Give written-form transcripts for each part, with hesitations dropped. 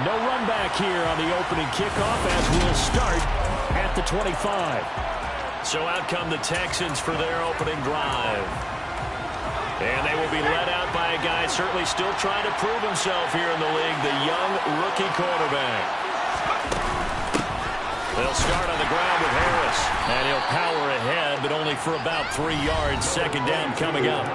No run back here on the opening kickoff as we'll start at the 25. So out come the Texans for their opening drive. And they will be led out by a guy certainly still trying to prove himself here in the league, the young rookie quarterback. They'll start on the ground with Harris. And he'll power ahead, but only for about 3 yards. Second down coming up.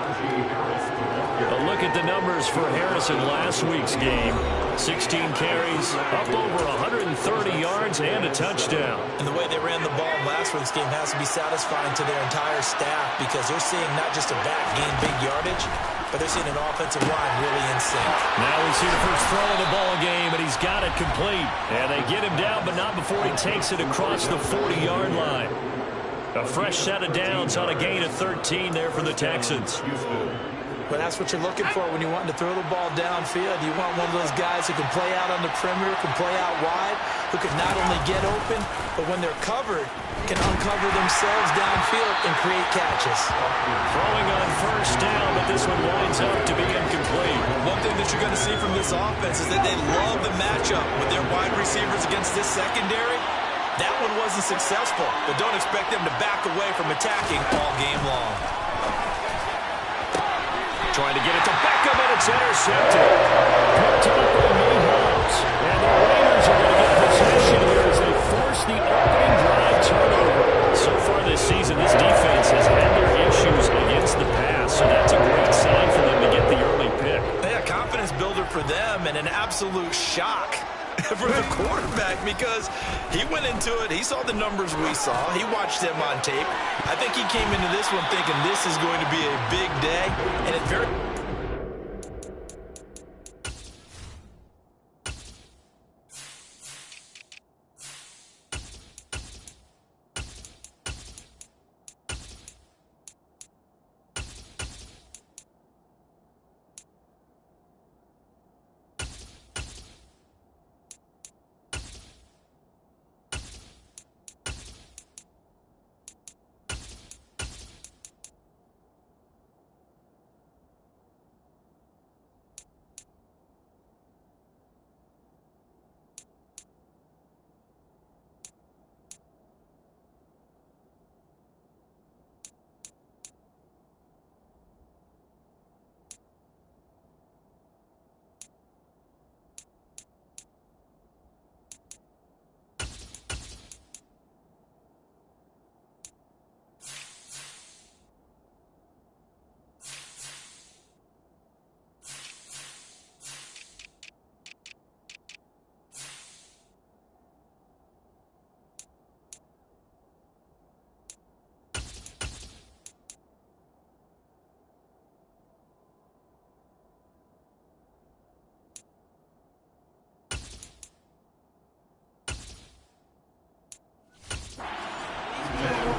A look at the numbers for Harris in last week's game. 16 carries, up over 130 yards, and a touchdown. And the way they ran the ball last week's game has to be satisfying to their entire staff because they're seeing not just a back gain big yardage, but they're seeing an offensive line really in sync. Now we see the first throw of the ball game, and he's got it complete. And they get him down, but not before he takes it across the 40-yard line. A fresh set of downs on a gain of 13 there for the Texans. But that's what you're looking for when you're wanting to throw the ball downfield. You want one of those guys who can play out on the perimeter, can play out wide, who can not only get open, but when they're covered, can uncover themselves downfield and create catches. Throwing on first down, but this one winds up to be incomplete. One thing that you're going to see from this offense is that they love the matchup with their wide receivers against this secondary. That one wasn't successful, but don't expect them to back away from attacking all game long. Trying to get it to Beckham, and it's intercepted. Picked up by Mahomes. And the Raiders are going to get possession here as they force the opening drive turnover. So far this season, this defense has had their issues against the pass, so that's a great sign for them to get the early pick. Yeah, confidence builder for them and an absolute shock for the quarterback because he went into it. He saw the numbers we saw. He watched them on tape. I think he came into this one thinking this is going to be a big day, and it very...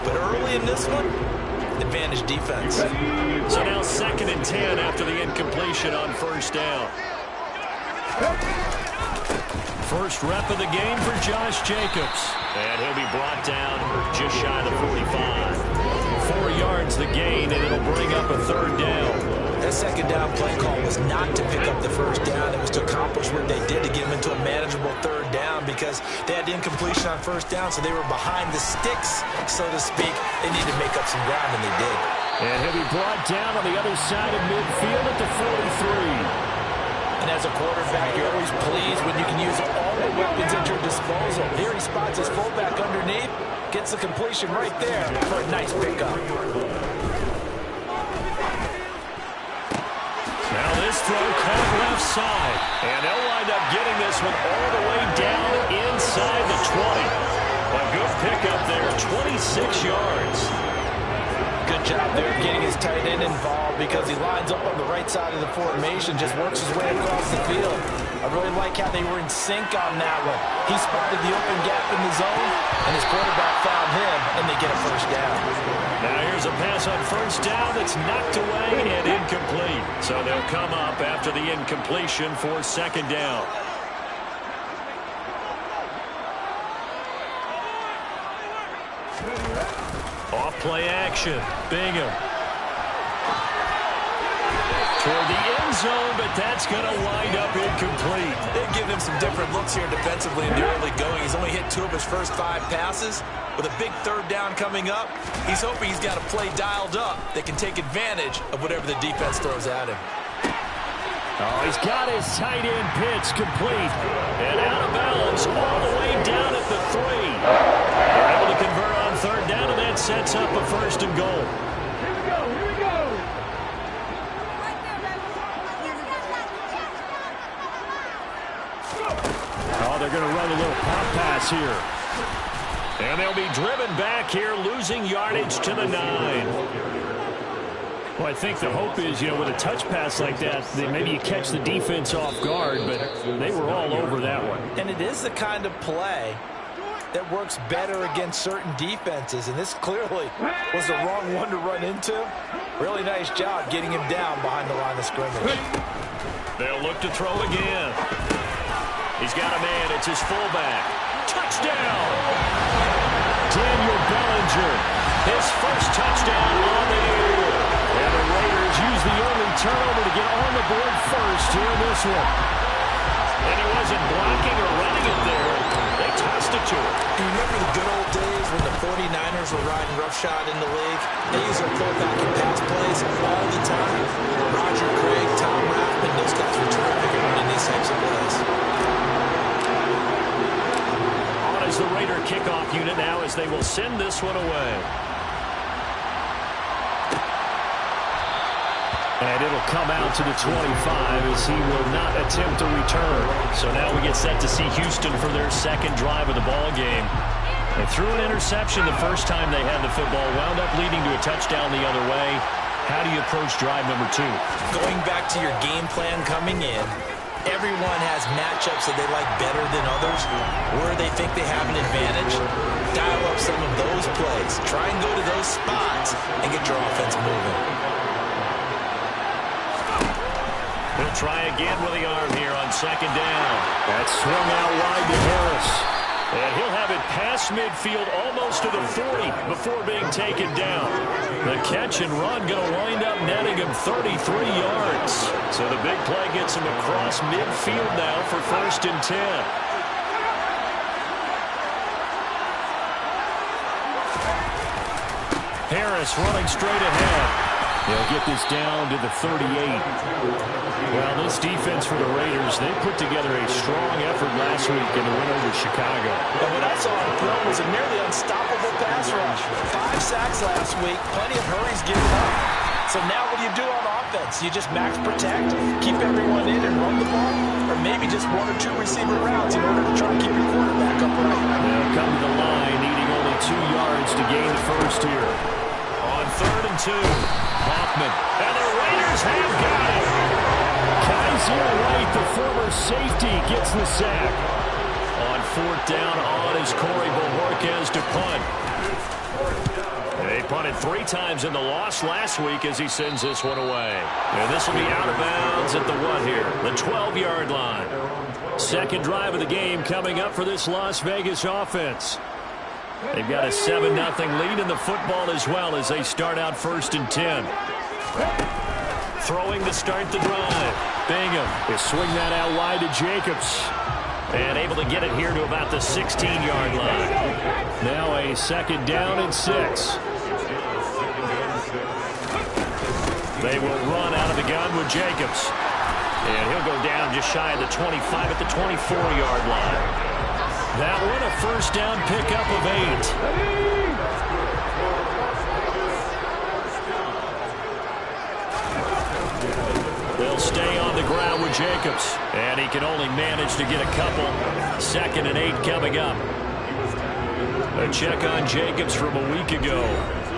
But early in this one, advantage defense. So now 2nd and 10 after the incompletion on first down. First rep of the game for Josh Jacobs. And he'll be brought down just shy of the 45. 4 yards the gain, and it'll bring up a 3rd down. That second down play call was not to pick up the first down. It was to accomplish what they did to get them into a manageable 3rd down because they had the incompletion on first down, so they were behind the sticks, so to speak. They needed to make up some ground, and they did. And he'll be brought down on the other side of midfield at the 43. And as a quarterback, you're always pleased when you can use all the weapons at your disposal. Here he spots his fullback underneath, gets the completion right there for a nice pickup. Now this throw caught left side. And they'll wind up getting this one all the way down inside the 20. A good pickup there, 26 yards. Good job there getting his tight end involved because he lines up on the right side of the formation, just works his way across the field. I really like how they were in sync on that one. He spotted the open gap in the zone, and his quarterback found him, and they get a first down. Now here's a pass on first down that's knocked away and incomplete. So they'll come up after the incompletion for 2nd down. Off play action. Bingham. Toward the end zone, but that's going to wind up incomplete. They've given him some different looks here defensively in the early going. He's only hit 2 of his first 5 passes. With a big 3rd down coming up, he's hoping he's got a play dialed up that can take advantage of whatever the defense throws at him. Oh, he's got his tight end pitch complete. And out of bounds all the way down at the 3. They're able to convert on 3rd down, and that sets up a 1st and goal. Here we go, here we go. Oh, they're going to run a little pop pass here. And they'll be driven back here, losing yardage to the 9. Well, I think the hope is, with a touch pass like that, maybe you catch the defense off guard, but they were all over that one. And it is the kind of play that works better against certain defenses, and this clearly was the wrong one to run into. Really nice job getting him down behind the line of scrimmage. They'll look to throw again. He's got a man. It's his fullback. Touchdown! Daniel Bellinger, his first touchdown on the year. And the Raiders use the only turnover to get on the board first here in this one. And he wasn't blocking or running it there. They tossed it to him. Do you remember the good old days when the 49ers were riding roughshod in the league? They used their fullback and pass plays all the time. Roger Craig, Tom Rathman, those guys were terrific at running these types of plays. On is the Raider kickoff unit now as they will send this one away. And it'll come out to the 25 as he will not attempt a return. So now we get set to see Houston for their 2nd drive of the ball game. They threw an interception the first time they had the football, wound up leading to a touchdown the other way. How do you approach drive number 2? Going back to your game plan coming in, everyone has matchups that they like better than others, where they think they have an advantage. Dial up some of those plays. Try and go to those spots and get your offense moving. He'll try again with the arm here on 2nd down. That's swung out wide to Harris. And he'll have it past midfield almost to the 40 before being taken down. The catch and run going to wind up netting him 33 yards. So the big play gets him across midfield now for 1st and 10. Harris running straight ahead. They'll get this down to the 38. Well, this defense for the Raiders, they put together a strong effort last week in the win over Chicago. And what I saw on the field was a nearly unstoppable pass rush. 5 sacks last week, plenty of hurries given up. So now what do you do on offense? You just max protect, keep everyone in and run the ball, or maybe just 1 or 2 receiver routes in order to try and keep your quarterback upright. They'll come to the line, needing only 2 yards to gain the first here. On 3rd and 2, Hoffman. And the Raiders have got it. Kaiser White, the former safety, gets the sack. On 4th down, on is Corey Bojorquez to punt. They punted 3 times in the loss last week as he sends this one away. And this will be out of bounds at the what here? The 12-yard line. 2nd drive of the game coming up for this Las Vegas offense. They've got a 7-0 lead in the football as well as they start out 1st and 10. Throwing to start the drive. Bingham will swing that out wide to Jacobs. And able to get it here to about the 16-yard line. Now a 2nd down and 6. They will run out of the gun with Jacobs. And he'll go down just shy of the 25 at the 24-yard line. That one a 1st down pickup of 8. They'll stay on the ground with Jacobs. And he can only manage to get a couple. 2nd and 8 coming up. A check on Jacobs from a week ago.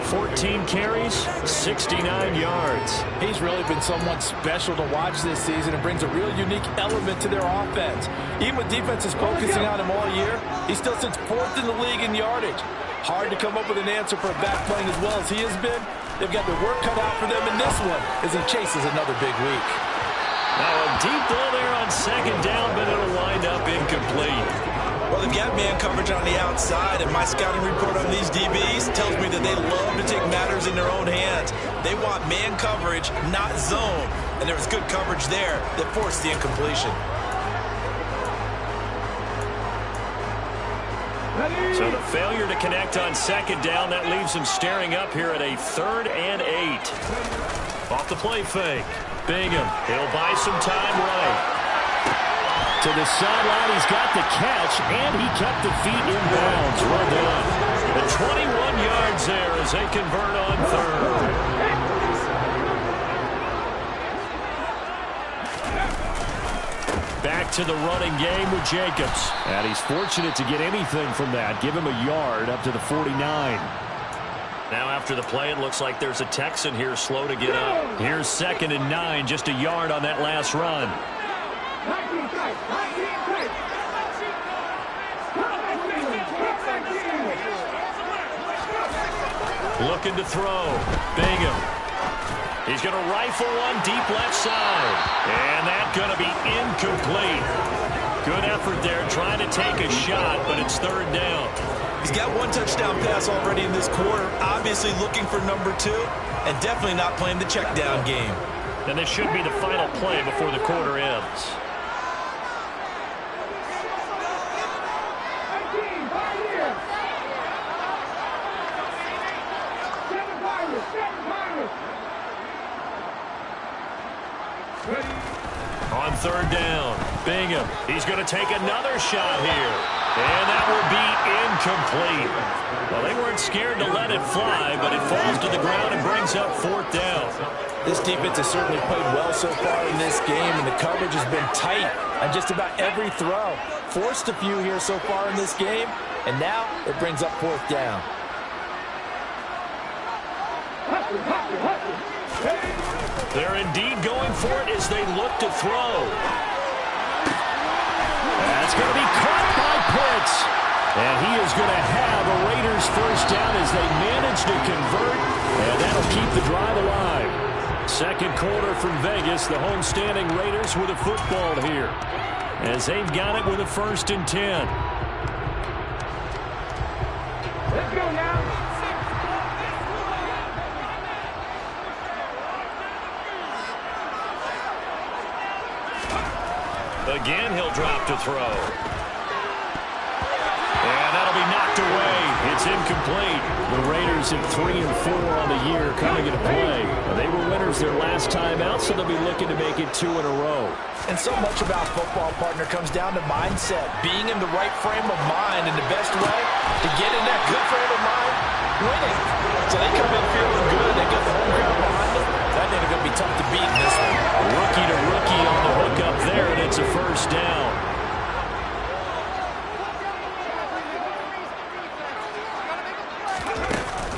14 carries, 69 yards. He's really been someone special to watch this season and brings a real unique element to their offense. Even with defenses focusing on him all year, he still sits 4th in the league in yardage. Hard to come up with an answer for a back playing as well as he has been. They've got their work cut out for them in this one as he chases another big week. Now a deep ball there on 2nd down, but it'll wind up incomplete. Well, they've got man coverage on the outside, and my scouting report on these DBs tells me that they love to take matters in their own hands. They want man coverage, not zone. And there was good coverage there that forced the incompletion. So the failure to connect on second down, that leaves him staring up here at a 3rd and 8. Off the play fake. Bingham, he'll buy some time right. To the sideline, he's got the catch, and he kept the feet in bounds. Well done. The 21 yards there as they convert on 3rd. Back to the running game with Jacobs. And he's fortunate to get anything from that. Give him a yard up to the 49. Now after the play, it looks like there's a Texan here slow to get up. Here's 2nd and 9, just a yard on that last run. Looking to throw. Bingham. He's going to rifle one deep left side. And that's going to be incomplete. Good effort there trying to take a shot, but it's 3rd down. He's got one touchdown pass already in this quarter. Obviously looking for number 2, and definitely not playing the check down game. And this should be the final play before the quarter ends. On 3rd down, Bingham. He's going to take another shot here. And that will be incomplete. Well, they weren't scared to let it fly, but it falls to the ground and brings up 4th down. This defense has certainly played well so far in this game, and the coverage has been tight on just about every throw. Forced a few here so far in this game, and now it brings up 4th down. They're indeed going for it as they look to throw. That's going to be caught by Pitts. And he is going to have a Raiders 1st down as they manage to convert. And that'll keep the drive alive. 2nd quarter from Vegas. The homestanding Raiders with a football here, as they've got it with a 1st and 10. Let's go now. Again, he'll drop to throw. And that'll be knocked away. It's incomplete. The Raiders at 3 and 4 on the year coming into play. They were winners their last time out, so they'll be looking to make it 2 in a row. And so much about football, partner, comes down to mindset. Being in the right frame of mind, and the best way to get in that good frame of mind, winning. So they come in feeling good. They got the home crowd behind them. That ain't going to be tough to beat in this one. Rookie to rookie on the hook up there, and it's a 1st down.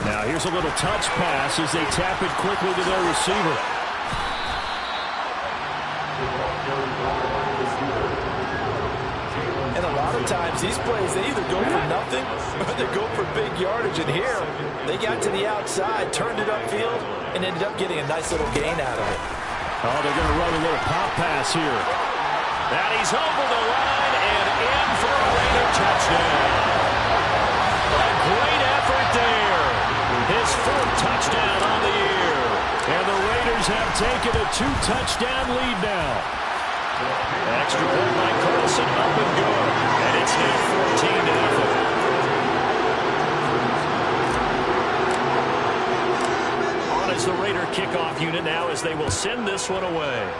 Now here's a little touch pass as they tap it quickly to their receiver. And a lot of times these plays, they either go for nothing or they go for big yardage. And here, they got to the outside, turned it upfield, and ended up getting a nice little gain out of it. Oh, they're going to run a little pop pass here. And he's over the line and in for a Raider touchdown. A great effort there. His 4th touchdown on the year. And the Raiders have taken a 2-touchdown lead now. Extra point by Carlson, up and good. And it's now 14-0. As the Raider kickoff unit now, as they will send this one away.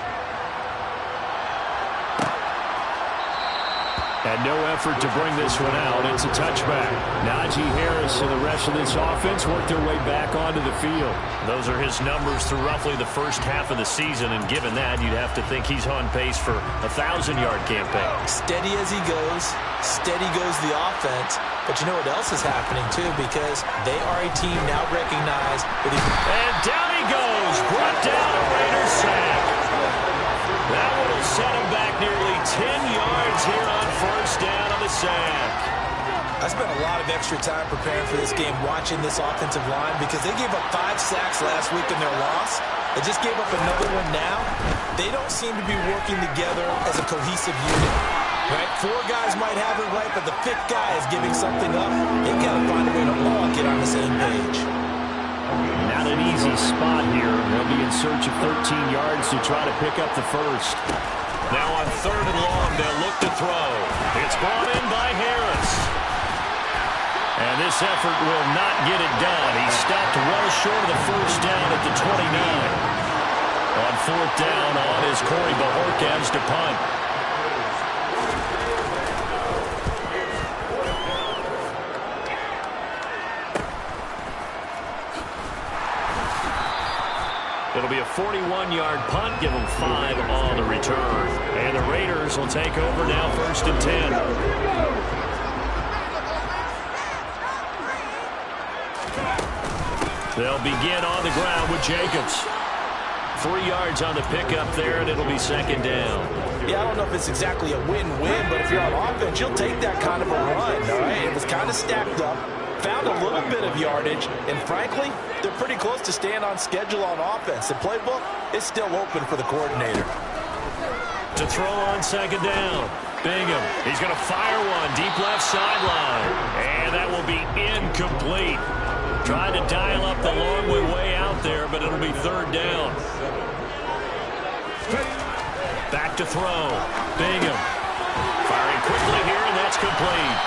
And no effort to bring this one out. It's a touchback. Najee Harris and the rest of this offense work their way back onto the field. Those are his numbers through roughly the first half of the season, and given that, you'd have to think he's on pace for a 1,000-yard campaign. Steady as he goes, steady goes the offense. But you know what else is happening, too, because they are a team now recognized. And down he goes, brought down a Raiders sack. That one will set him back nearly 10 yards here on 1st down on the sack. I spent a lot of extra time preparing for this game, watching this offensive line, because they gave up 5 sacks last week in their loss. They just gave up another one now. They don't seem to be working together as a cohesive unit. Right? 4 guys might have it right, but the 5th guy is giving something up. They've got to find a way to all get on the same page. Not an easy spot here. They'll be in search of 13 yards to try to pick up the first. Now on 3rd and long, they'll look to throw. It's brought in by Harris. And this effort will not get it done. He stopped well short of the first down at the 29. On 4th down, on is Corey Bajorquez to punt. It'll be a 41-yard punt, give them 5 on the return. And the Raiders will take over now 1st and 10. They'll begin on the ground with Jacobs. 3 yards on the pickup there, and it'll be 2nd down. Yeah, I don't know if it's exactly a win-win, but if you're on offense, you'll take that kind of a run, all right? It was kind of stacked up, found a little bit of yardage, and frankly, they're pretty close to staying on schedule on offense. The playbook is still open for the coordinator. To throw on 2nd down, Bingham. He's going to fire one deep left sideline, and that will be incomplete. Trying to dial up the long way out there, but it'll be 3rd down. Back to throw. Bingham. Firing quickly here, and that's complete.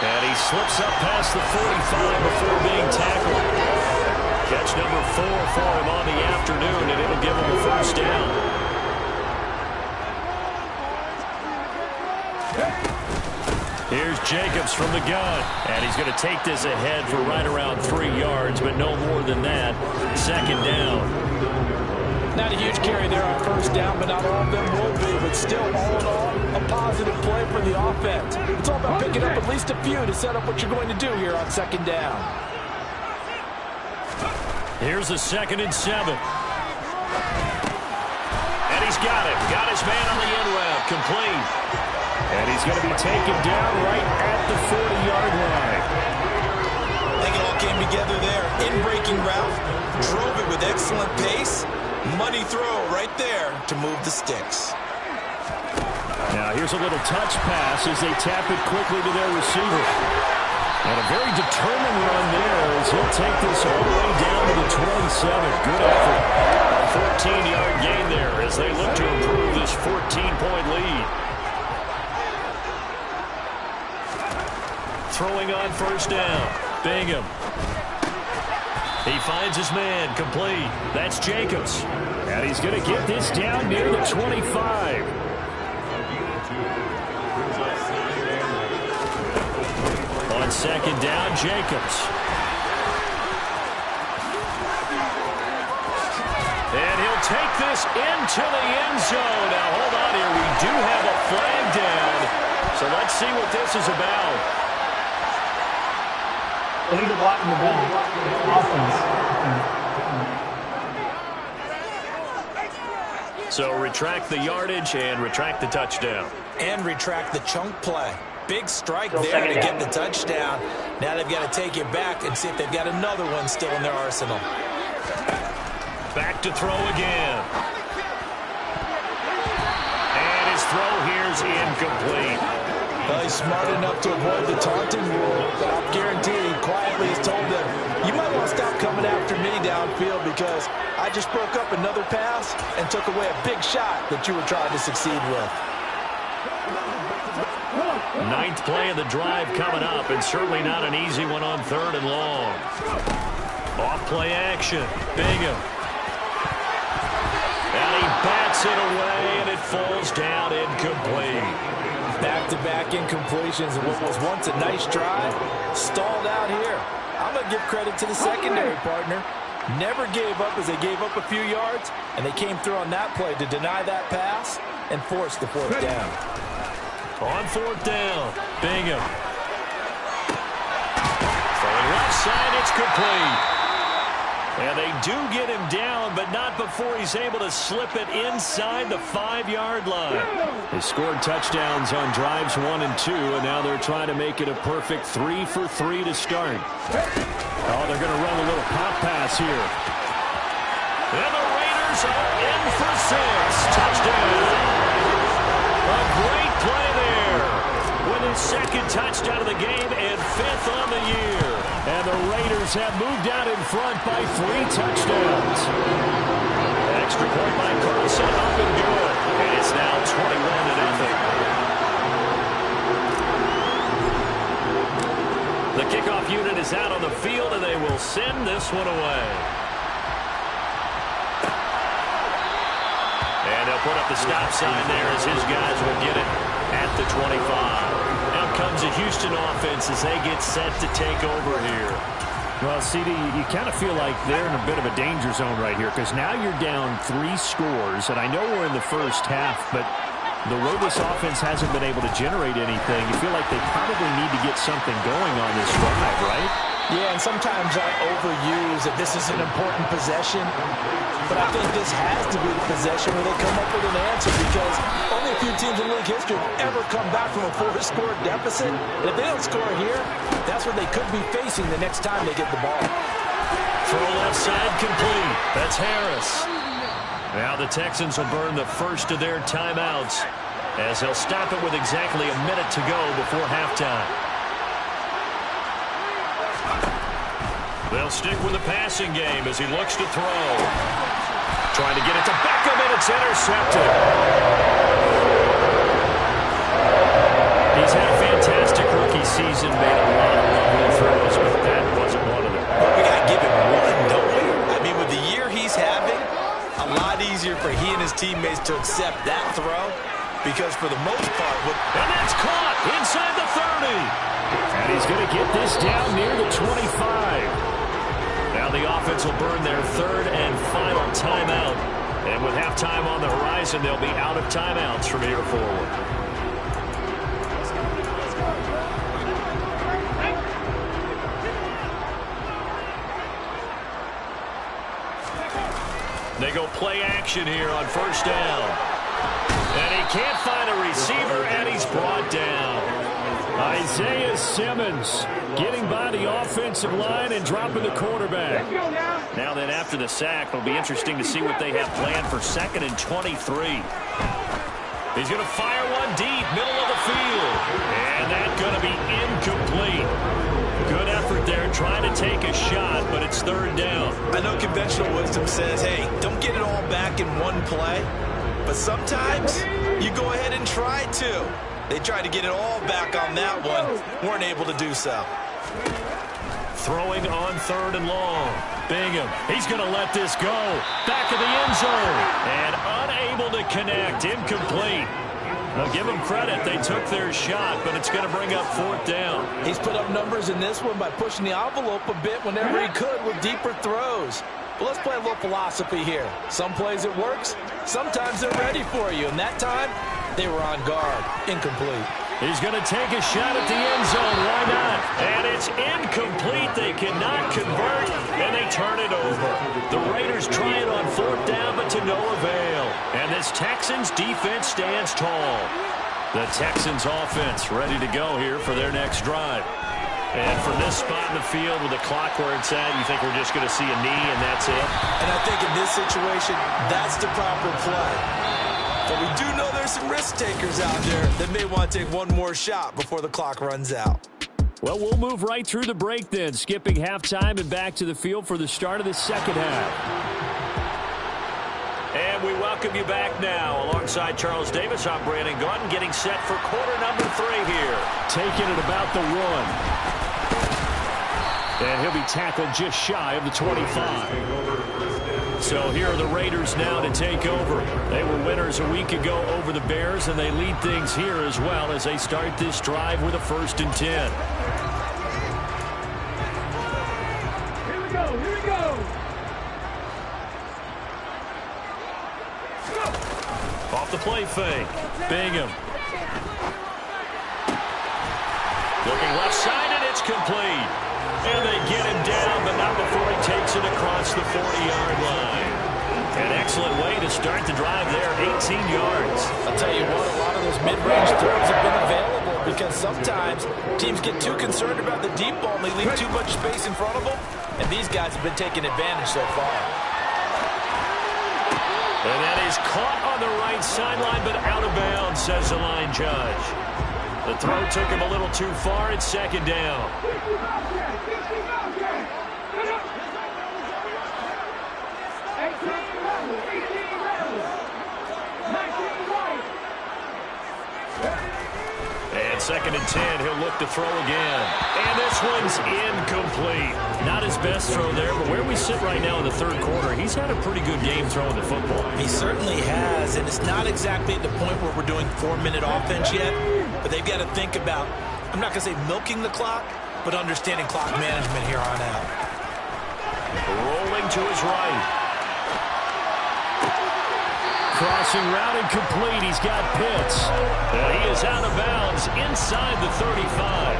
And he slips up past the 45 before being tackled. Catch number 4 for him on the afternoon, and it'll give him a 1st down. Here's Jacobs from the gun, and he's going to take this ahead for right around 3 yards, but no more than that. 2nd down. Not a huge carry there on 1st down, but not all of them will be. But still, all in all, a positive play for the offense. It's all about picking up at least a few to set up what you're going to do here on 2nd down. Here's a 2nd and 7. And he's got it. Got his man on the end route. Complete. And he's going to be taken down right at the 40-yard line. I think it all came together there. In-breaking route, drove it with excellent pace. Money throw right there to move the sticks. Now here's a little touch pass as they tap it quickly to their receiver. And a very determined run there as he'll take this all the way down to the 27. Good effort. A 14-yard gain there as they look to improve this 14-point lead. Throwing on 1st down. Bingham. He finds his man. Complete. That's Jacobs. And he's going to get this down near the 25. On 2nd down, Jacobs. And he'll take this into the end zone. Now, hold on here. We do have a flag down. So let's see what this is about. Illegal blocking the gun. Offense. So retract the yardage and retract the touchdown. And retract the chunk play. Big strike there to get the touchdown. Now they've got to take it back and see if they've got another one still in their arsenal. Back to throw again. And his throw here's incomplete. Well, he's smart enough to avoid the taunting rule. But I'll guarantee he quietly has told them, you might want to stop coming after me downfield because I just broke up another pass and took away a big shot that you were trying to succeed with. 9th play of the drive coming up, and certainly not an easy one on 3rd and long. Off play action. Bingham. And he bats it away, and it falls down incomplete. Back-to-back incompletions of what was once a nice drive, stalled out here. I'm going to give credit to the secondary partner. Never gave up as they gave up a few yards, and they came through on that play to deny that pass and force the 4th down. On 4th down, Bingham. Throwing left side, it's complete. And they do get him down, but not before he's able to slip it inside the 5-yard line. They scored touchdowns on drives 1 and 2, and now they're trying to make it a perfect 3 for 3 to start. Oh, they're going to run a little pop pass here. And the Raiders are in for 6. Touchdown. A great play there. Texans have moved out in front by 3 touchdowns. Extra point by Carlson, up and good. And it's now 21-0. The kickoff unit is out on the field, and they will send this one away. And they'll put up the stop sign there as his guys will get it at the 25. Out comes the Houston offense as they get set to take over here. Well, CD, you kind of feel like they're in a bit of a danger zone right here because now you're down 3 scores, and I know we're in the first half, but the way this offense hasn't been able to generate anything, you feel like they probably need to get something going on this drive, right? Yeah, and sometimes I overuse that this is an important possession, but I think this has to be the possession where they come up with an answer because only a few teams in league history have ever come back from a 4-score deficit. And if they don't score here, that's what they could be facing the next time they get the ball. Throw left side complete. That's Harris. Now the Texans will burn the first of their timeouts as they'll stop it with exactly a minute to go before halftime. They'll stick with the passing game as he looks to throw. Trying to get it to Beckham, and it's intercepted. He's had a fantastic rookie season, made a lot of lovely throws, but that wasn't one of them. Well, we got to give him one, don't we? I mean, with the year he's having, a lot easier for he and his teammates to accept that throw because for the most part... And that's caught inside the 30. And he's going to get this down near the 25. Now the offense will burn their third and final timeout. And with halftime on the horizon, they'll be out of timeouts from here forward. They go play action here on first down. And he can't find a receiver, and he's brought down. Isaiah Simmons getting by the offensive line and dropping the quarterback. Now then, after the sack, it'll be interesting to see what they have planned for 2nd and 23. He's going to fire one deep, middle of the field. And that's going to be incomplete. Good effort there, trying to take a shot, but it's 3rd down. I know conventional wisdom says, hey, don't get it all back in one play. But sometimes you go ahead and try to. They tried to get it all back on that one. Weren't able to do so. Throwing on 3rd and long. Bingham, he's going to let this go. Back of the end zone. And unable to connect. Incomplete. Now give them credit. They took their shot, but it's going to bring up 4th down. He's put up numbers in this one by pushing the envelope a bit whenever he could with deeper throws. But let's play a little philosophy here. Some plays it works. Sometimes they're ready for you. And that time, they were on guard. Incomplete. He's going to take a shot at the end zone. Why not? And it's incomplete. They cannot convert, and they turn it over. The Raiders try it on 4th down, but to no avail. And this Texans defense stands tall. The Texans offense ready to go here for their next drive. And from this spot in the field with the clock where it's at, you think we're just going to see a knee and that's it? And I think in this situation, that's the proper play. But we do know there's some risk takers out there that may want to take one more shot before the clock runs out. Well, we'll move right through the break then, skipping halftime and back to the field for the start of the second half. And we welcome you back now. Alongside Charles Davis, I'm Brandon Gaudin, getting set for quarter number 3 here. Taking it about the 1. And he'll be tackled just shy of the 25. So here are the Raiders now to take over. They were winners a week ago over the Bears, and they lead things here as well as they start this drive with a 1st and 10. Here we go, here we go. Off the play fake. Bingham. Looking left side, and it's complete. And they get him down, but not before he takes it across the 40-yard line. An excellent way to start the drive there, 18 yards. I'll tell you what, a lot of those mid-range throws have been available because sometimes teams get too concerned about the deep ball and they leave too much space in front of them, and these guys have been taking advantage so far. And that is caught on the right sideline, but out of bounds, says the line judge. The throw took him a little too far. It's 2nd down. 2nd and 10. He'll look to throw again. And this one's incomplete. Not his best throw there, but where we sit right now in the third quarter, he's had a pretty good game throwing the football. He certainly has, and it's not exactly at the point where we're doing 4-minute offense yet, but they've got to think about, I'm not going to say milking the clock, but understanding clock management here on out. Rolling to his right. Crossing route incomplete. He's got Pitts. He is out of bounds inside the 35.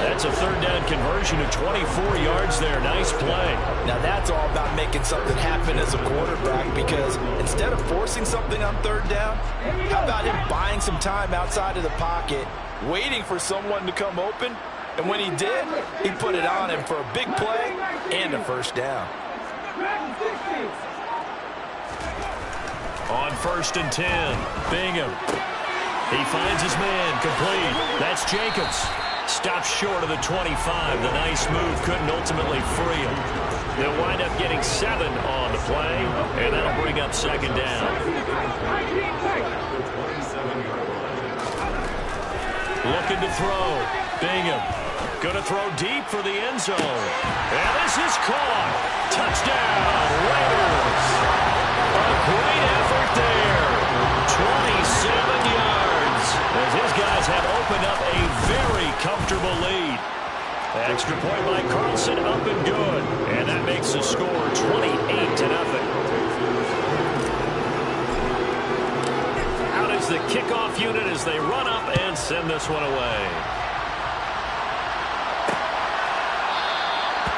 That's a 3rd down conversion of 24 yards there. Nice play. Now that's all about making something happen as a quarterback, because instead of forcing something on 3rd down, how about him buying some time outside of the pocket, waiting for someone to come open, and when he did, he put it on him for a big play and a 1st down. On 1st and 10, Bingham. He finds his man, complete. That's Jacobs. Stops short of the 25. The nice move couldn't ultimately free him. They'll wind up getting 7 on the play, and that'll bring up 2nd down. Looking to throw. Bingham. Going to throw deep for the end zone. And this is caught. Touchdown, Raiders. A great effort there. 27 yards. As his guys have opened up a very comfortable lead. Extra point by Carlson, up and good. And that makes the score 28-0. Out is the kickoff unit as they run up and send this one away.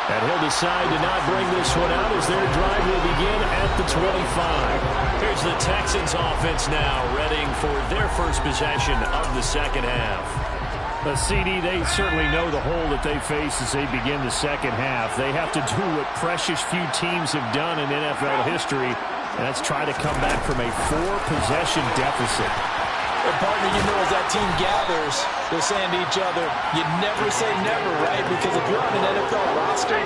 And he'll decide to not bring this one out as their drive will begin at the 25. Here's the Texans offense now, readying for their first possession of the 2nd half. The CD, they certainly know the hole that they face as they begin the 2nd half. They have to do what precious few teams have done in NFL history, and that's try to come back from a 4-possession deficit. And partner, you know, as that team gathers, they're saying to each other, you never say never, right? Because if you're on an NFL roster,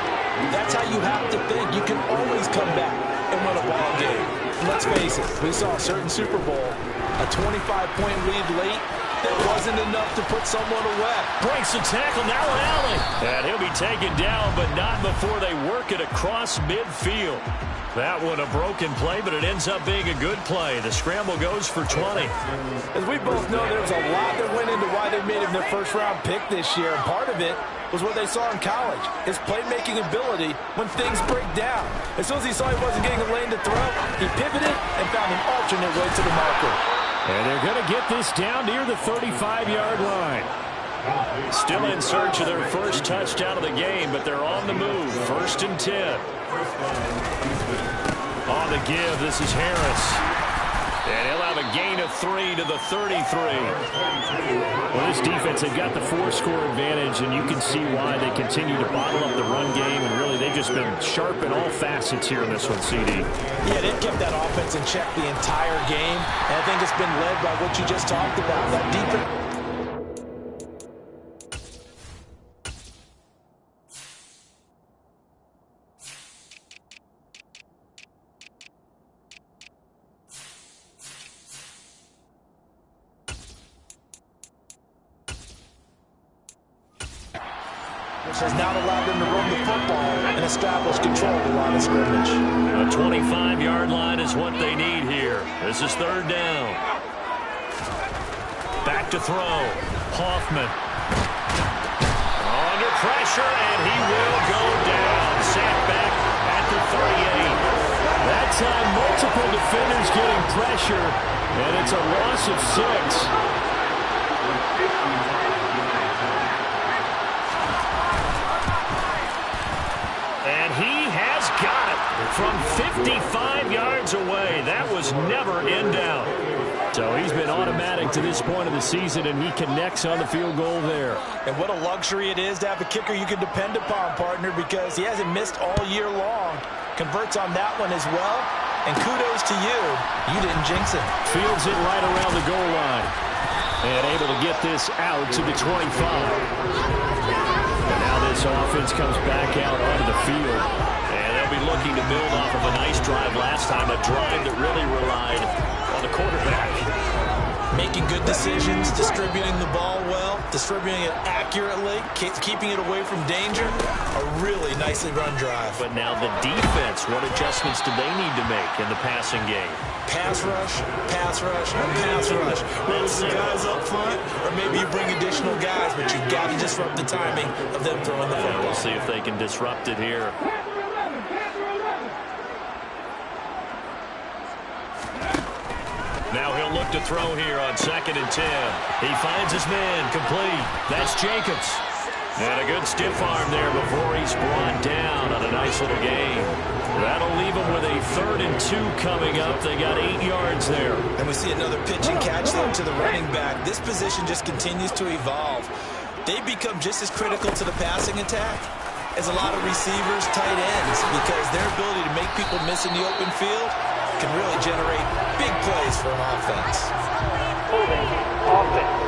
that's how you have to think. You can always come back and win a ball game. And let's face it, we saw a certain Super Bowl, a 25-point lead late, that wasn't enough to put someone away. Breaks the tackle, now an alley. And he'll be taken down, but not before they work it across midfield. That one a broken play, but it ends up being a good play. The scramble goes for 20. As we both know, there was a lot that went into why they made him their 1st-round pick this year. And part of it was what they saw in college, his playmaking ability when things break down. As soon as he saw he wasn't getting a lane to throw, he pivoted and found an alternate way to the marker. And they're going to get this down near the 35-yard line. Still in search of their first touchdown of the game, but they're on the move. 1st and 10. On the give, this is Harris. And he'll have a gain of 3 to the 33. Well, this defense, they've got the 4-score advantage, and you can see why they continue to bottle up the run game, and really they've just been sharp in all facets here in this one, CD. Yeah, they've kept that offense in check the entire game, and I think it's been led by what you just talked about, that defense. Has not allowed them to run the football and establish control of the line of scrimmage. A 25-yard line is what they need here. This is 3rd down. Back to throw. Hoffman. Under pressure, and he will go down. Sacked back at the 38. That time, multiple defenders getting pressure, and it's a loss of 6. And he has got it from 55 yards away. That was never in doubt. So he's been automatic to this point of the season, and he connects on the field goal there. And what a luxury it is to have a kicker you can depend upon, partner, because he hasn't missed all year long. Converts on that one as well. And kudos to you. You didn't jinx it. Fields it right around the goal line. And able to get this out to the 25. And now this offense comes back out onto the field. And they'll be looking to build off of a nice drive last time, a drive that really relied on the quarterback. Making good decisions, distributing the ball well, distributing it accurately, keeping it away from danger. A really nicely run drive. But now the defense, what adjustments do they need to make in the passing game? Pass rush, pass rush, pass rush. Whether it's the guys up front or maybe you bring additional guys, but you've got to disrupt the timing of them throwing the football. We'll see if they can disrupt it here. Now he'll look to throw here on 2nd and 10. He finds his man complete. That's Jacobs. And a good stiff arm there before he's brought down on a nice little gain. That'll leave him with a 3rd and 2 coming up. They got 8 yards there. And we see another pitch and catch there to the running back. This position just continues to evolve. They become just as critical to the passing attack as a lot of receivers, tight ends, because their ability to make people miss in the open field can really generate big plays for an offense. Holding offense.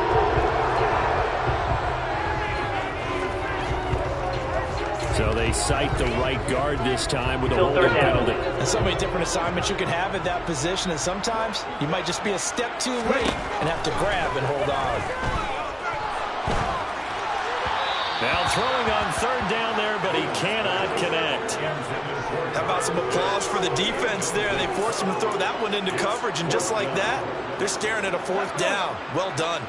So they cite the right guard this time with a holding penalty. And so many different assignments you can have at that position, and sometimes you might just be a step too late and have to grab and hold on. Now throwing on 3rd down there, but he cannot connect. How about some applause for the defense there? They forced him to throw that one into coverage, and just like that, they're staring at a 4th down. Well done.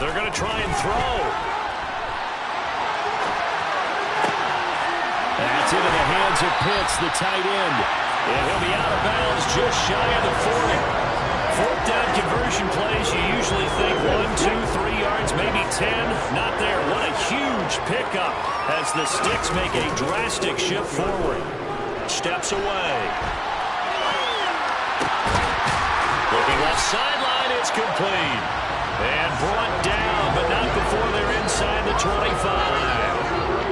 They're going to try and throw. That's into the hands of Pitts, the tight end. And he'll be out of bounds just shy of the 40. 4th down conversion plays, you usually think 1, 2, 3 yards, maybe 10. Not there. What a huge pickup as the Sticks make a drastic shift forward. Steps away. Looking left sideline, it's complete. And brought down, but not before they're inside the 25.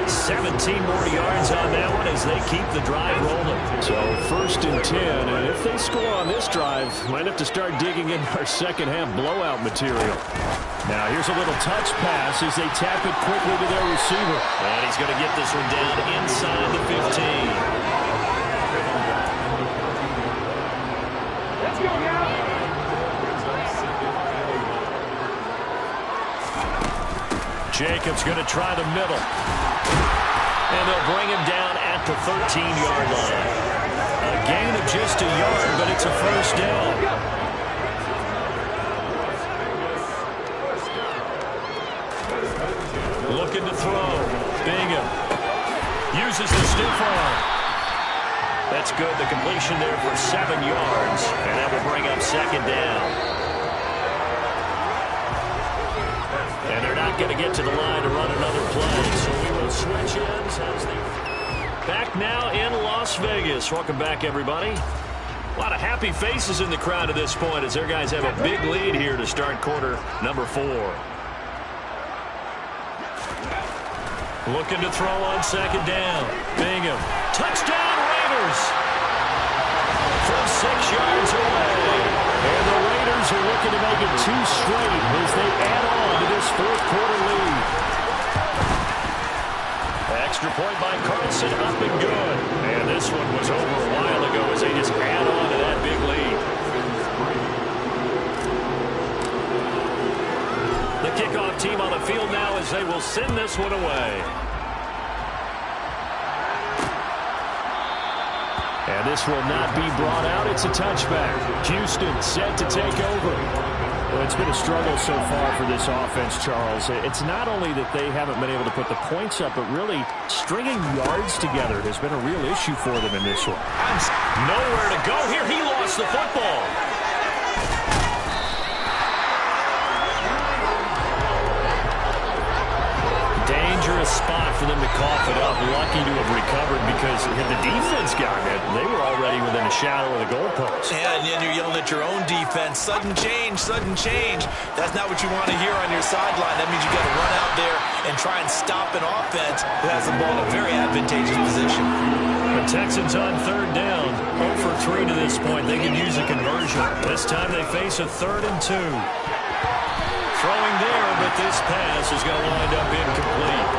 17 more yards on that one as they keep the drive rolling. So 1st and 10, and if they score on this drive, might have to start digging in our second half blowout material. Now here's a little touch pass as they tap it quickly to their receiver. And he's going to get this one down inside the 15. Let's go, guys. Jacobs going to try the middle. And they'll bring him down at the 13-yard line. A gain of just a yard, but it's a 1st down. Looking to throw. Bingham uses the stiff arm. That's good. The completion there for 7 yards. And that will bring up 2nd down. And they're not going to get to the line to run another play, so we will switch ends as they... Back now in Las Vegas. Welcome back, everybody. A lot of happy faces in the crowd at this point as their guys have a big lead here to start quarter number 4. Looking to throw on 2nd down. Bingham. Touchdown, Raiders! From 6 yards away. And the Raiders are looking to make it 2 straight as they add on to this 4th quarter lead. Extra point by Carlson, up and good. And this one was over a while ago as they just add on to that big lead. The kickoff team on the field now as they will send this one away. And this will not be brought out. It's a touchback. Houston set to take over. Well, it's been a struggle so far for this offense, Charles. It's not only that they haven't been able to put the points up, but really stringing yards together has been a real issue for them in this one. Nowhere to go here. He lost the football. Dangerous spot for them to cough it up. Lucky to have recovered because had the defense gotten it, they were already within a shadow of the goalpost. Yeah, and then you're yelling at your own defense. Sudden change, sudden change. That's not what you want to hear on your sideline. That means you got to run out there and try and stop an offense who has the ball in a very advantageous position. The Texans on 3rd down. 0 for 3 to this point. They can use a conversion. This time they face a 3rd and 2. Throwing there, but this pass is going to wind up incomplete.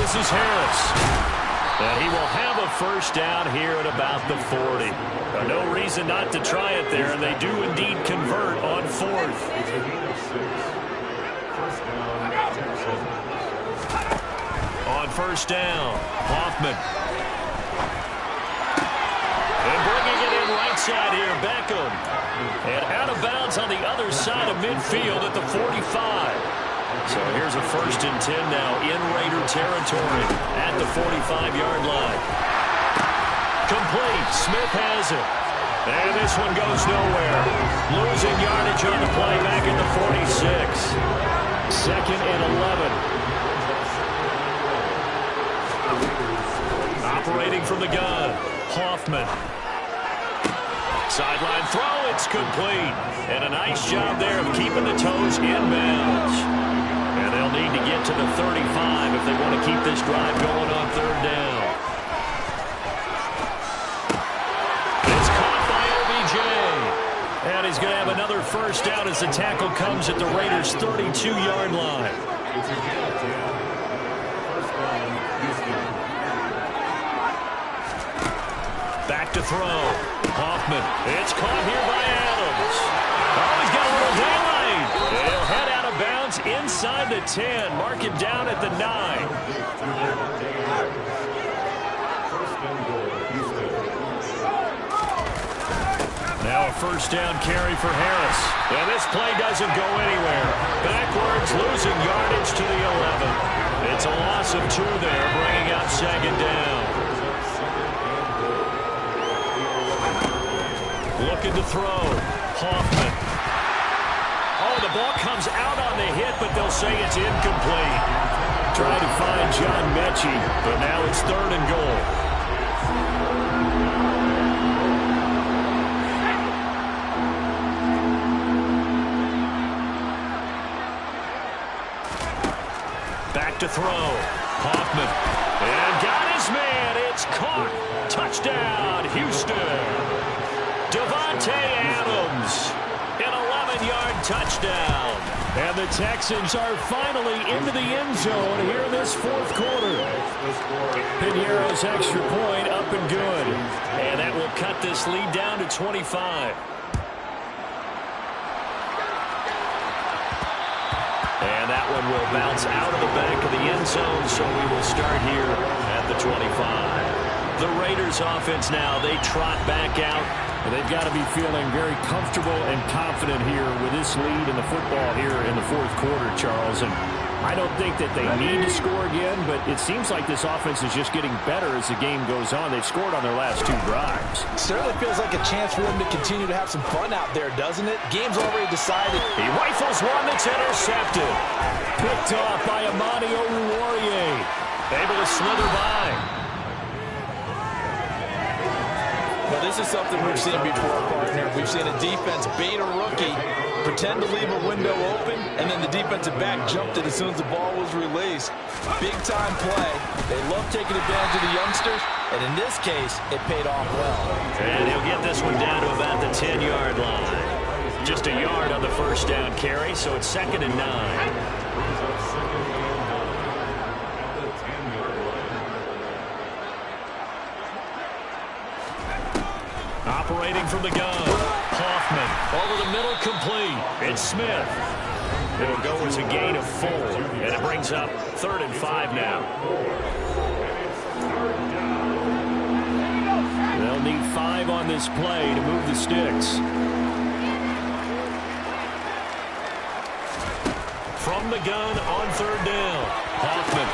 This is Harris. And he will have a first down here at about the 40. No reason not to try it there, and they do indeed convert on fourth. On first down, Hoffman. And bringing it in right side here, Beckham. And out of bounds on the other side of midfield at the 45. So here's a 1st and 10 now in Raider territory at the 45-yard line. Complete. Smith has it. And this one goes nowhere. Losing yardage on the play back at the 46. 2nd and 11. Operating from the gun, Hoffman. Sideline throw, it's complete. And a nice job there of keeping the toes inbounds. And they'll need to get to the 35 if they want to keep this drive going on 3rd down. It's caught by OBJ. And he's going to have another first down as the tackle comes at the Raiders' 32-yard line. Back to throw. Hoffman. It's caught here by Adams. Oh, he's got a little daylight. He'll head out of bounds inside the 10. Mark him down at the 9. Now a first down carry for Harris. And this play doesn't go anywhere. Backwards, losing yardage to the 11. It's a loss of 2 there, bringing up 2nd down. Looking to throw. Hoffman. Oh, the ball comes out on the hit, but they'll say it's incomplete. Trying to find John Mechie, but now it's 3rd and goal. Back to throw. Hoffman. And got his man. It's caught. Touchdown, Houston. Davante Adams, an 11-yard touchdown. And the Texans are finally into the end zone here in this 4th quarter. Pinheiro's extra point up and good. And that will cut this lead down to 25. And that one will bounce out of the back of the end zone, so we will start here at the 25. The Raiders offense now, they trot back out. And they've got to be feeling very comfortable and confident here with this lead in the football here in the 4th quarter, Charles. And I don't think that they need to score again, but it seems like this offense is just getting better as the game goes on. They've scored on their last 2 drives. Certainly feels like a chance for them to continue to have some fun out there, doesn't it? Game's already decided. He rifles one that's intercepted. Picked off by Amani Oruwariye. Able to slither by. Well, this is something we've seen before, partner. We've seen a defense bait a rookie, pretend to leave a window open, and then the defensive back jumped it as soon as the ball was released. Big-time play. They love taking advantage of the youngsters, and in this case, it paid off well. And he'll get this one down to about the 10-yard line. Just a yard on the first down carry, so it's 2nd and 9. Operating from the gun, Hoffman over the middle, complete. It's Smith. It'll go as a gain of 4, and it brings up 3rd and 5 now. They'll need 5 on this play to move the sticks. From the gun on 3rd down, Hoffman.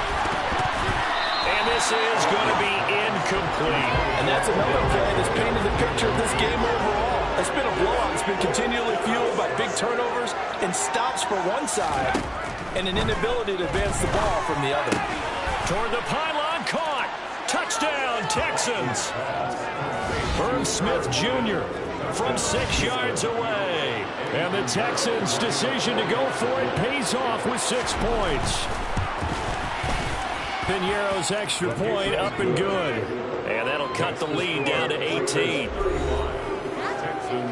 And this is going to be incomplete. And that's another play that's painted the picture of this game overall. It's been a blowout. It's been continually fueled by big turnovers and stops for one side and an inability to advance the ball from the other. Toward the pylon, caught. Touchdown, Texans. Herb Smith Jr. from 6 yards away. And the Texans' decision to go for it pays off with 6 points. Pinheiro's extra point up and good. And that'll cut the lead down to 18.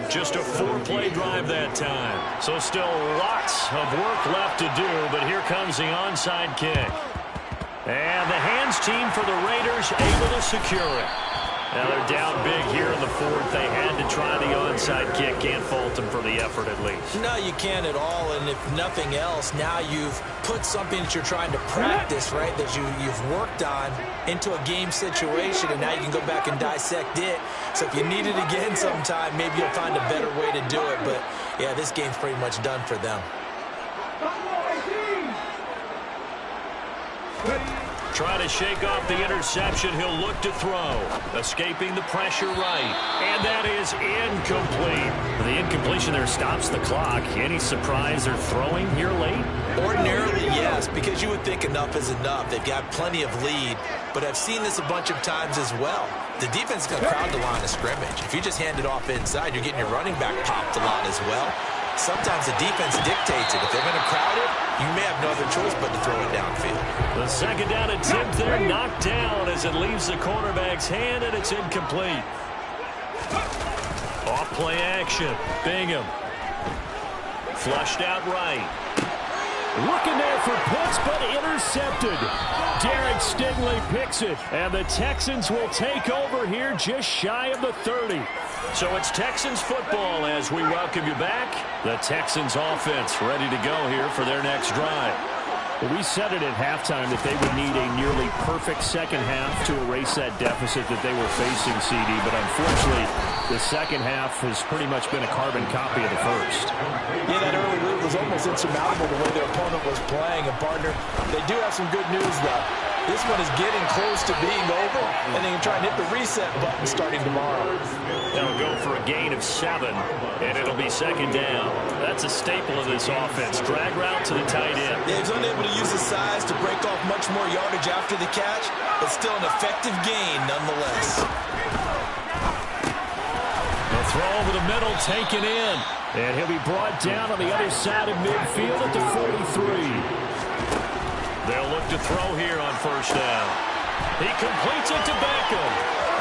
Just a 4-play drive that time. So still lots of work left to do, but here comes the onside kick. And the hands team for the Raiders able to secure it. Now they're down big here in the fourth. They had to try the onside kick. Can't fault them for the effort at least. No, you can't at all. And if nothing else, now you've put something that you're trying to practice, right, that you've worked on into a game situation, and now you can go back and dissect it. So if you need it again sometime, maybe you'll find a better way to do it. But, yeah, this game's pretty much done for them. Trying to shake off the interception. He'll look to throw. Escaping the pressure right. And that is incomplete. The incompletion there stops the clock. Any surprise they're throwing here late? Ordinarily, yes, because you would think enough is enough. They've got plenty of lead, but I've seen this a bunch of times as well. The defense is going to crowd the line of scrimmage. If you just hand it off inside, you're getting your running back popped a lot as well. Sometimes the defense dictates it. If they're going to crowd it, you may have no other choice but to throw it downfield. The second down attempt there knocked down as it leaves the cornerback's hand, and it's incomplete. Off play action. Bingham. Flushed out right. Looking there for puts, but intercepted. Derek Stingley picks it, and the Texans will take over here just shy of the 30. So it's Texans football as we welcome you back. The Texans offense ready to go here for their next drive. We said it at halftime that they would need a nearly perfect second half to erase that deficit that they were facing, CD, but unfortunately the second half has pretty much been a carbon copy of the first. Yeah, that early lead was almost insurmountable the way their opponent was playing. And, partner, they do have some good news, though. This one is getting close to being over, and they can try and hit the reset button starting tomorrow. They'll go for a gain of 7, and it'll be second down. That's a staple of this offense. Drag route to the tight end. Yeah, he's unable to use his size to break off much more yardage after the catch, but still an effective gain nonetheless. The throw over the middle taken in, and he'll be brought down on the other side of midfield at the 43. They'll look to throw here on first down. He completes it to Beckham.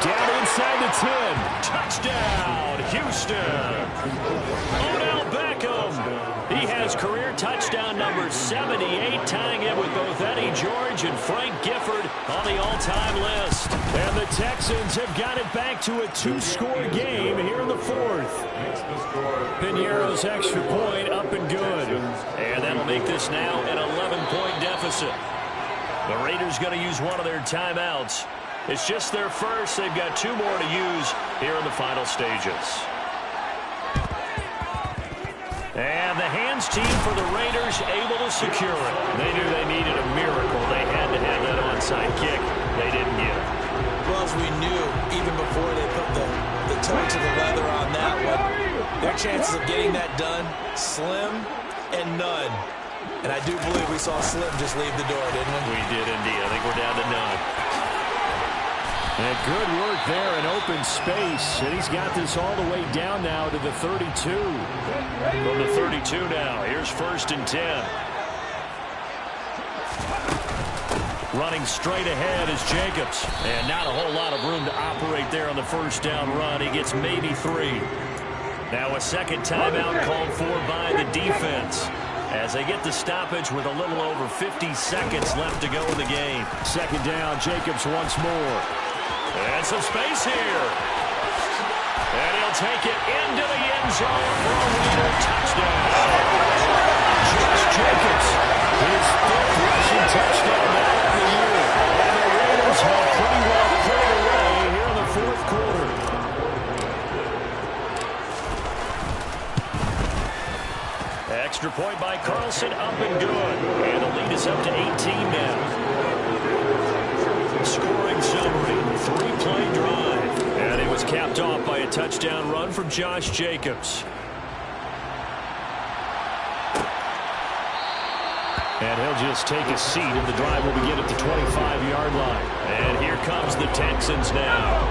Down inside the 10. Touchdown, Houston. Odell Beckham. He has career touchdown number 78, tying it with both Eddie George and Frank Gifford on the all-time list. And the Texans have got it back to a 2-score game here in the fourth. Piñeiro's extra point up and good. And that'll make this now an 11-point deficit. The Raiders going to use one of their timeouts. It's just their first. They've got 2 more to use here in the final stages. And the hands team for the Raiders able to secure it. They knew they needed a miracle. They had to have that onside kick. They didn't get it. Well, as we knew, even before they put the toe to the leather on that one, their chances of getting that done, slim and none. And I do believe we saw Slim just leave the door, didn't we? We did indeed. I think we're down to none. And good work there in open space. And he's got this all the way down now to the 32. From the 32 now. Here's 1st and 10. Running straight ahead is Jacobs. And not a whole lot of room to operate there on the first down run. He gets maybe 3. Now a second timeout called for by the defense, as they get the stoppage with a little over 50 seconds left to go in the game. Second down, Jacobs once more. And some space here. And he'll take it into the end zone for a leader touchdown. Josh Jacobs, his 5th rushing touchdown now of the year. And the Raiders have pretty well cleared away here in the 4th quarter. Extra point by Carlson, up and good. And the lead is up to 18 now. Scoring summary, 3-play drive. And it was capped off by a touchdown run from Josh Jacobs. And he'll just take a seat, and the drive will begin at the 25-yard line. And here comes the Texans now.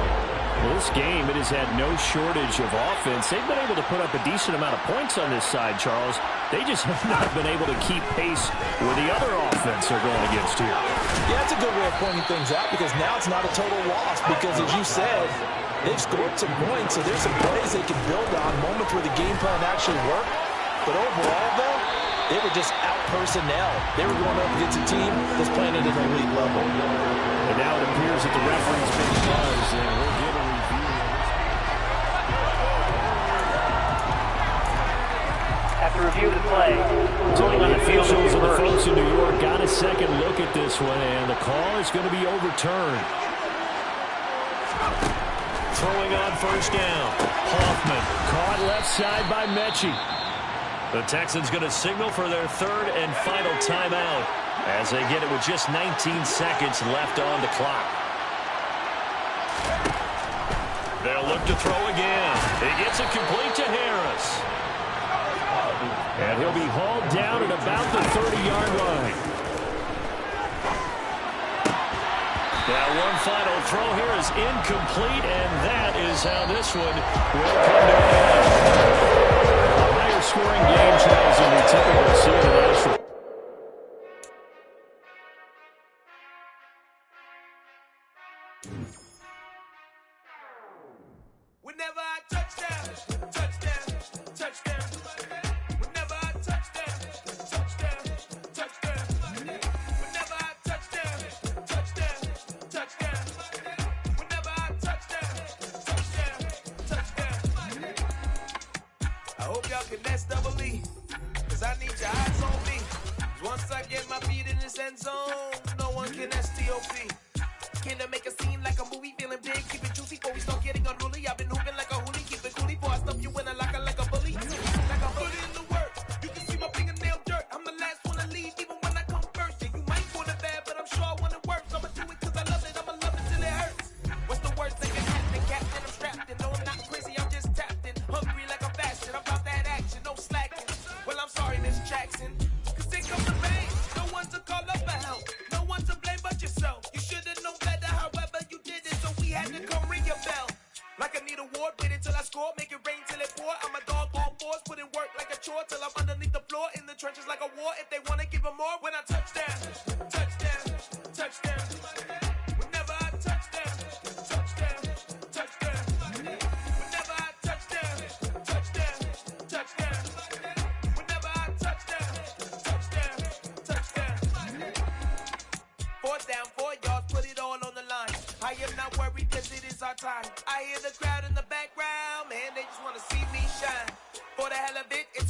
Well, this game, it has had no shortage of offense. They've been able to put up a decent amount of points on this side, Charles. They just have not been able to keep pace with the other offense they're going against here. Yeah, that's a good way of pointing things out, because now it's not a total loss. Because, as you said, they've scored some points, so there's some plays they can build on, moments where the game plan actually worked. But overall, though, They were just out personnel. They were going up against a team that's playing at an elite level. And now it appears that the referee's been buzzed, and we'll give a review. After review of the play, ruling on The the field is officials and the reversed. folks in New York got a second look at this one, and the call is going to be overturned. Throwing on first down. Hoffman caught left side by Mechie. The Texans going to signal for their third and final timeout as they get it with just 19 seconds left on the clock. They'll look to throw again. He gets it complete to Harris. And he'll be hauled down at about the 30-yard line. Now one final throw here is incomplete, and that is how this one will come to an end. A higher scoring game tries than we typically see in the National. Whenever I touchdown, touchdown, touchdown. Whenever I touchdown, touchdown, touchdown. Whenever I touchdown, touchdown, touchdown. Whenever I touchdown, touchdown, touchdown. I hope y'all can nest double E, 'cause I need your eyes on me. Once I get my feet in this end zone, no one can STOP. Can I make a scene like a movie, feeling big, keep it juicy before we start getting unruly. I've been hooping like a hoolie, keep it coolie before I stuff you in a locker like a bully. Like a bully in the work, you can see my fingernail dirt. I'm the last one to leave, even when I come first. Yeah, you might want it bad, but I'm sure I want it worse. I'ma do it 'cause I love it, I'ma love it till it hurts. What's the worst that can happen, Captain? I'm strapped in, no I'm not crazy, I'm just tapped in. Hungry like I'm fasting, I'm about that action, no slacking. Well, I'm sorry, Miss Jackson, 'cause here comes the rain. No one to call up for help, no one to blame but yourself. You should've known better, however you did it, so we had to come ring your bell. Like I need a ward, wait until I score, make it rain till it pour. I'm a dog on fours, put in work like a chore till I'm underneath the floor, in the trenches like a war. If they wanna give them more, when I touchdown, touchdown, touchdown. Whenever I touchdown, touchdown, touchdown. Whenever I touchdown, touchdown, touchdown. Whenever I touchdown, touchdown, touchdown. 4th down, 4 yards, put it all on the line. I am not worried 'cause it is our time. I hear the crowd in the background, man, they just wanna see me shine. For the hell of it, it's